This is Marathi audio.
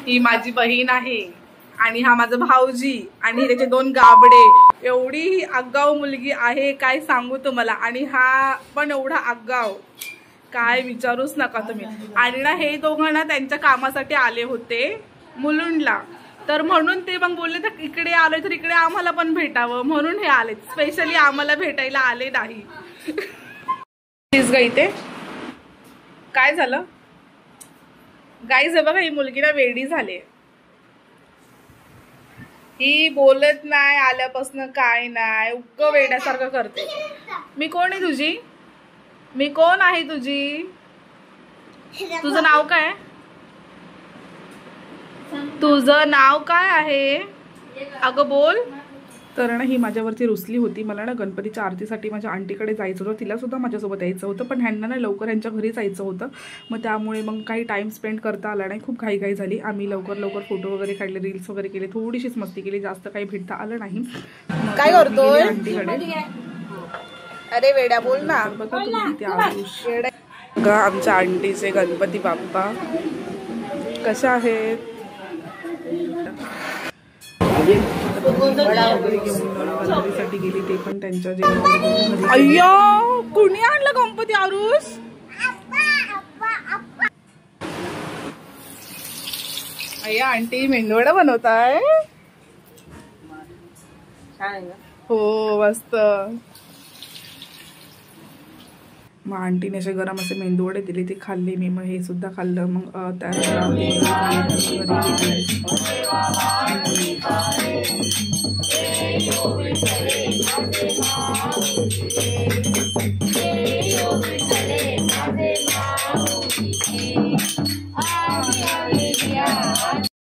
ही माझी बहीण आहे आणि हा माझा भाऊजी आणि त्याचे 2 गाबडे. एवढी ही आगाऊ मुलगी आहे काय सांगू तुम्हाला. आणि हा पण एवढा आगाऊ काय विचारूच नका तुम्ही. आणि ना हे दोघं ना त्यांच्या कामासाठी आले होते मुलुंडला, तर म्हणून ते मग बोलले तर इकडे आलोय तर इकडे आम्हाला पण भेटावं म्हणून हे आले. स्पेशली आम्हाला भेटायला आले नाही. इथे काय झालं गाईज, हे बघा ही मुलगी ना वेडी झाली. ही बोलत नाही आल्यापासून काय नाही, उक्क वेड्यासारखं करते. मी कोण आहे तुझी? मी कोण आहे तुझी? तुझं नाव काय? तुझं नाव काय आहे अगं बोल. तर ना ही माझ्यावरती रुसली होती. मला ना गणपतीच्या आरतीसाठी माझ्या आंटीकडे जायचं होतं, तिला सुद्धा माझ्यासोबत यायचं होतं, पण ह्यांना ना लवकर यांच्या घरी जायचं होतं. मग त्यामुळे मग काही टाइम स्पेंड करता आला नाही. खूप घाई झाली. आम्ही लवकर फोटो वगैरे काढले, रील्स वगैरे केले, थोडीशीच मस्ती केली, जास्त काही भेटता आलं नाही. काय करतोय आंटीकडे? अरे वेड्या बोल ना. बघा तुम्ही त्या आमच्या आंटीचे गणपती बाप्पा कशा आहेत. गणपतीसाठी गेली ते पण त्यांच्या जेवण. अय्या कुणी आणलं गणपती आरुष? अय्या आंटी मेंदवडा बनवताय. हो मस्त. मग आंटीने असे गरम असे मेंदूवडे दिले, ते खाल्ले मी. मग हे सुद्धा खाल्लं. मग त्या